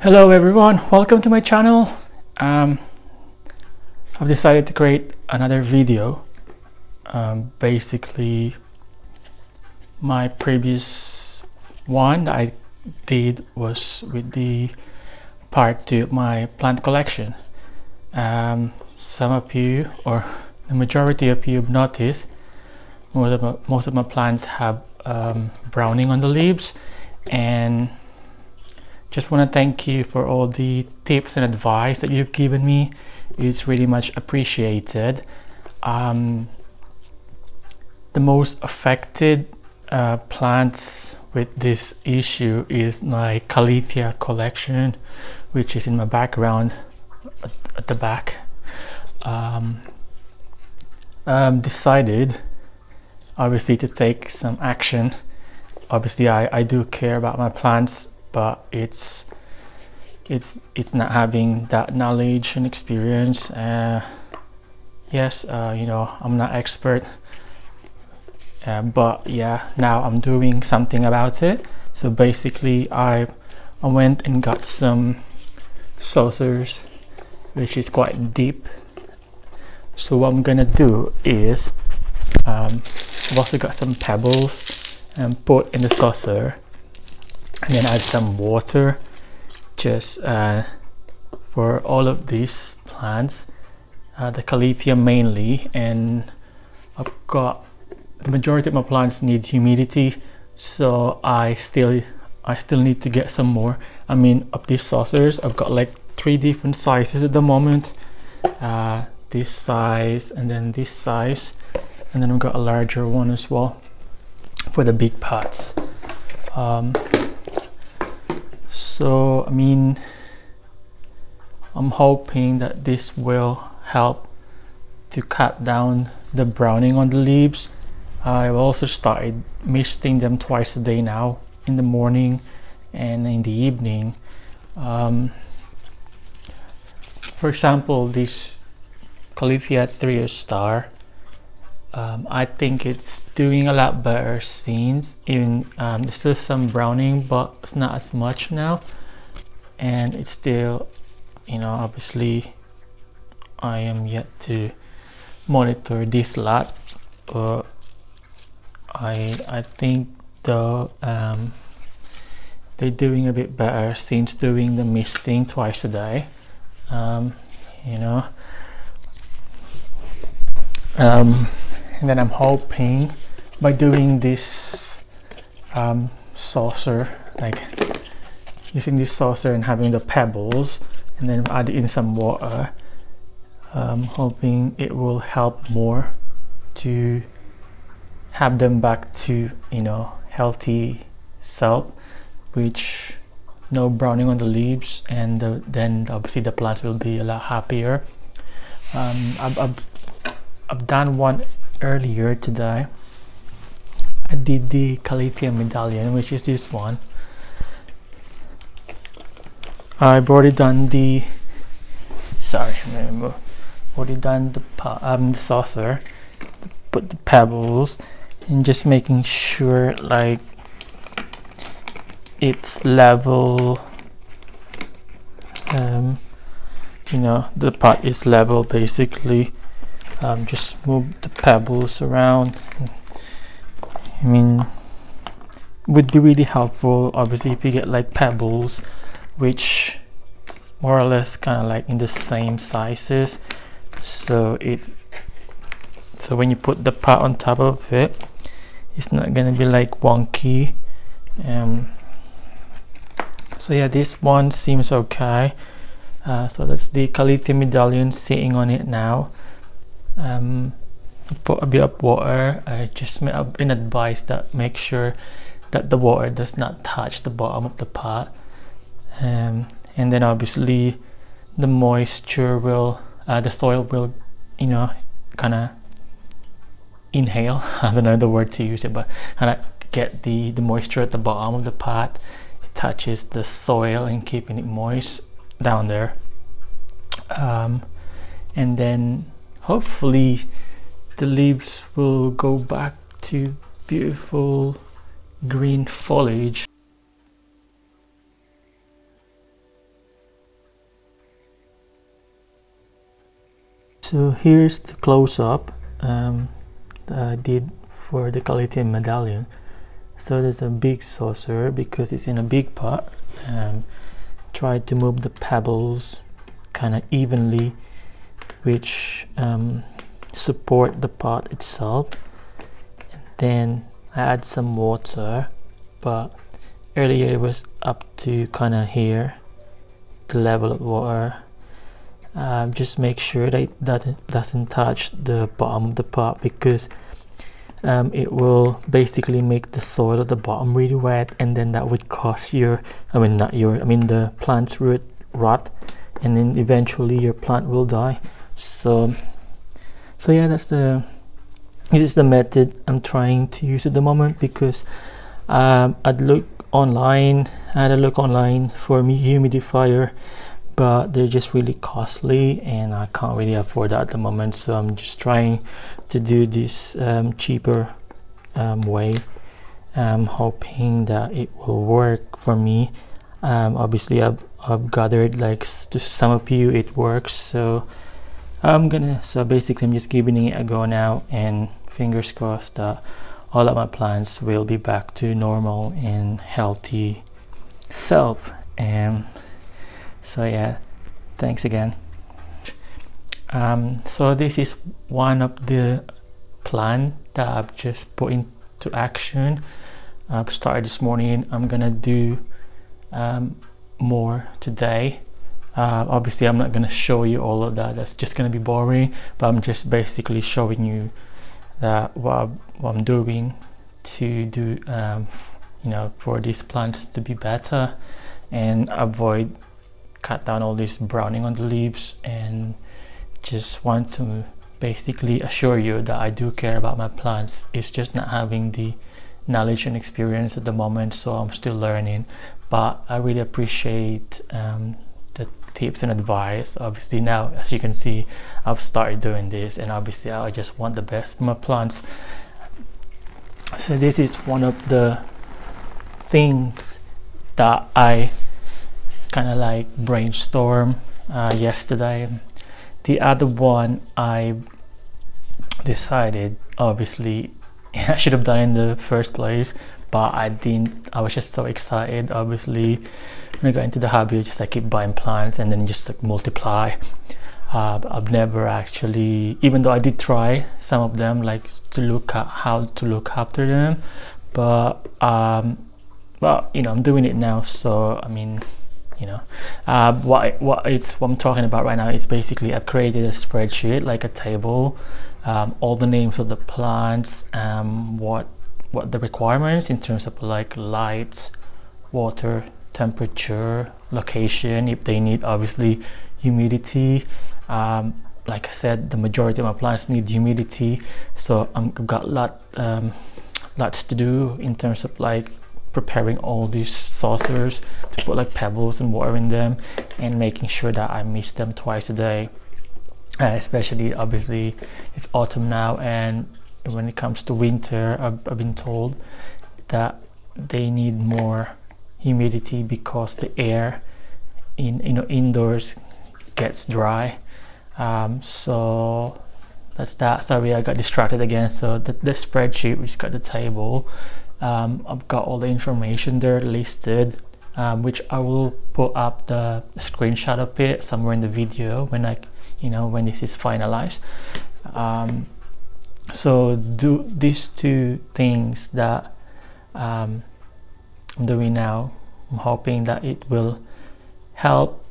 Hello everyone, welcome to my channel. I've decided to create another video. Basically, my previous one that I did was with the part 2 of my plant collection. Some of you, or the majority of you, have noticed most of my plants have browning on the leaves, and just want to thank you for all the tips and advice that you've given me. It's really much appreciated. The most affected plants with this issue is my Calathea collection, which is in my background at the back. Decided obviously to take some action. Obviously I do care about my plants, but it's not having that knowledge and experience. Yes, I'm not expert, but yeah, now I'm doing something about it. So basically I went and got some saucers, which is quite deep. So what I'm gonna do is I've also got some pebbles and put in the saucer, and then add some water just for all of these plants, the Calathea mainly. And I've got the majority of my plants need humidity, so I still need to get some more. I mean, of these saucers I've got like 3 different sizes at the moment. This size, and then this size, and then I've got a larger one as well for the big pots. So I mean, I'm hoping that this will help to cut down the browning on the leaves. I've also started misting them twice a day now, in the morning and in the evening. For example, this Calathea Trio Star, I think it's doing a lot better since even there's still some browning, but it's not as much now, and it's still, obviously I am yet to monitor this lot, but I think though they're doing a bit better since doing the misting twice a day. And then I'm hoping by doing this saucer, like using this saucer and having the pebbles, and then add in some water, hoping it will help more to have them back to healthy self, which no browning on the leaves, and then obviously the plants will be a lot happier. I've done one earlier today. I did the Calathea medallion, which is this one. I've already done the the saucer, put the pebbles, and just making sure like it's level. The pot is level basically. Just move the pebbles around. I mean, would be really helpful obviously if you get like pebbles which is more or less kind of like in the same sizes, so when you put the pot on top of it, it's not gonna be like wonky. So yeah, this one seems okay. So that's the Calathea medallion sitting on it now. Put a bit of water. I've been advised that make sure that the water does not touch the bottom of the pot, and then obviously the moisture will, the soil will, kind of inhale. I don't know the word to use it, but kind of get the moisture at the bottom of the pot. It touches the soil and keeping it moist down there, and then hopefully the leaves will go back to beautiful green foliage. So here's the close-up that I did for the lithium medallion. So there's a big saucer because it's in a big pot. Try to move the pebbles kind of evenly, which support the pot itself. And then I add some water, but earlier it was up to kind of here, the level of water. Just make sure that it doesn't touch the bottom of the pot, because it will basically make the soil at the bottom really wet, and then that would cause the plant's root rot, and then eventually your plant will die. So yeah, this is the method I'm trying to use at the moment, because I had a look online for humidifier, but they're just really costly and I can't really afford that at the moment. So I'm just trying to do this cheaper way. I'm hoping that it will work for me. Obviously I've gathered, like, to some of you it works, so basically I'm just giving it a go now, and fingers crossed that all of my plants will be back to normal and healthy self. And so yeah, thanks again. So this is one of the plan that I've just put into action. I've started this morning. I'm gonna do more today. Obviously I'm not gonna show you all of that, that's just gonna be boring, but I'm just basically showing you that what I'm doing to do for these plants to be better and cut down all this browning on the leaves, and just want to basically assure you that I do care about my plants. It's just not having the knowledge and experience at the moment, so I'm still learning, but I really appreciate the tips and advice. Obviously now, as you can see, I've started doing this, and obviously I just want the best for my plants. So this is one of the things that I kind of like brainstorm yesterday. The other one I decided, obviously I should have done in the first place, but I didn't. I was just so excited. Obviously when I got into the hobby, I just keep buying plants and then just multiply. I've never actually, even though I did try some of them, like to look at how to look after them, but I'm doing it now. So I mean, what I'm talking about right now is basically I've created a spreadsheet, like a table, all the names of the plants, what the requirements in terms of like light, water, temperature, location, if they need obviously humidity. Like I said, the majority of my plants need humidity, so I've got lots to do in terms of like preparing all these saucers to put like pebbles and water in them, and making sure that I mist them twice a day. Especially obviously it's autumn now, and when it comes to winter, I've been told that they need more humidity because the air indoors gets dry. So that's that. Sorry, I got distracted again. So the spreadsheet, which got the table, I've got all the information there listed, which I will put up the screenshot of it somewhere in the video when this is finalized. So do these two things that I'm doing now. I'm hoping that it will help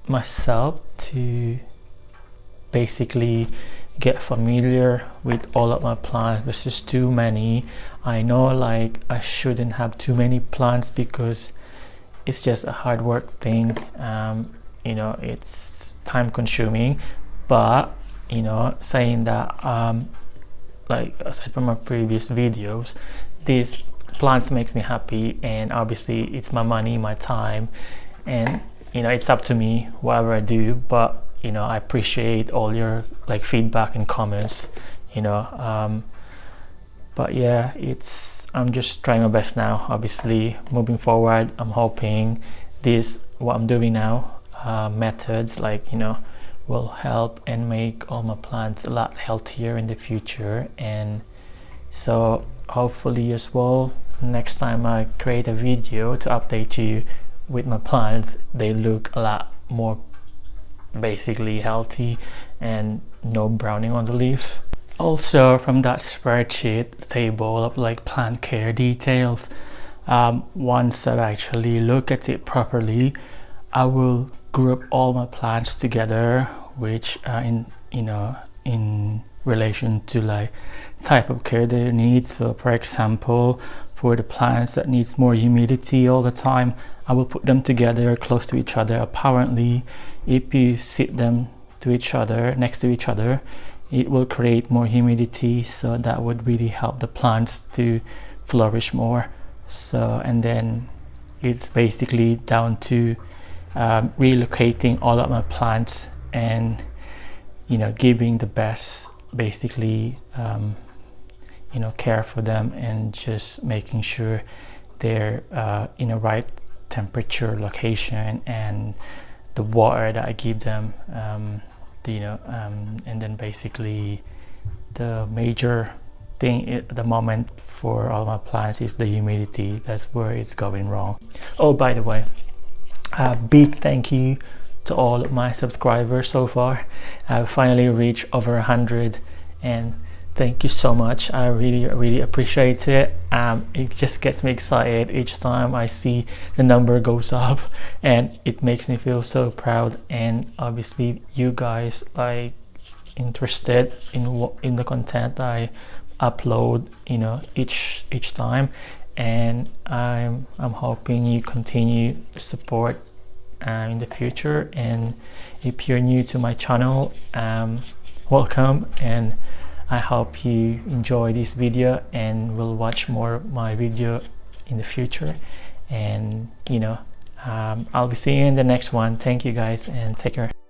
myself to basically get familiar with all of my plants. There's just too many. I know, like, I shouldn't have too many plants because it's just a hard work thing. It's time consuming, but saying that, like aside from my previous videos, these plants makes me happy, and obviously it's my money, my time, and it's up to me whatever I do. But I appreciate all your like feedback and comments, but yeah, I'm just trying my best now. Obviously moving forward, I'm hoping what I'm doing now, methods like will help and make all my plants a lot healthier in the future. And so hopefully as well, next time I create a video to update you with my plants, they look a lot more basically healthy and no browning on the leaves. Also, from that spreadsheet table of like plant care details, once I've actually looked at it properly, I will group all my plants together, which in relation to like type of care they need. So for example, for the plants that needs more humidity all the time, I will put them together close to each other. Apparently, if you sit them to each other, next to each other, it will create more humidity, so that would really help the plants to flourish more. So, and then it's basically down to relocating all of my plants and giving the best basically care for them, and just making sure they're in a right temperature, location, and the water that I give them, and then basically the major thing at the moment for all my plants is the humidity. That's where it's going wrong. Oh, by the way, a big thank you to all of my subscribers so far. I've finally reached over 100, and thank you so much. I really appreciate it. It just gets me excited each time I see the number goes up, and it makes me feel so proud. And obviously you guys like interested in the content I upload each time, and I'm hoping you continue to support in the future. And if you're new to my channel, welcome, and I hope you enjoy this video and will watch more of my video in the future. And I'll be seeing you in the next one. Thank you guys, and take care.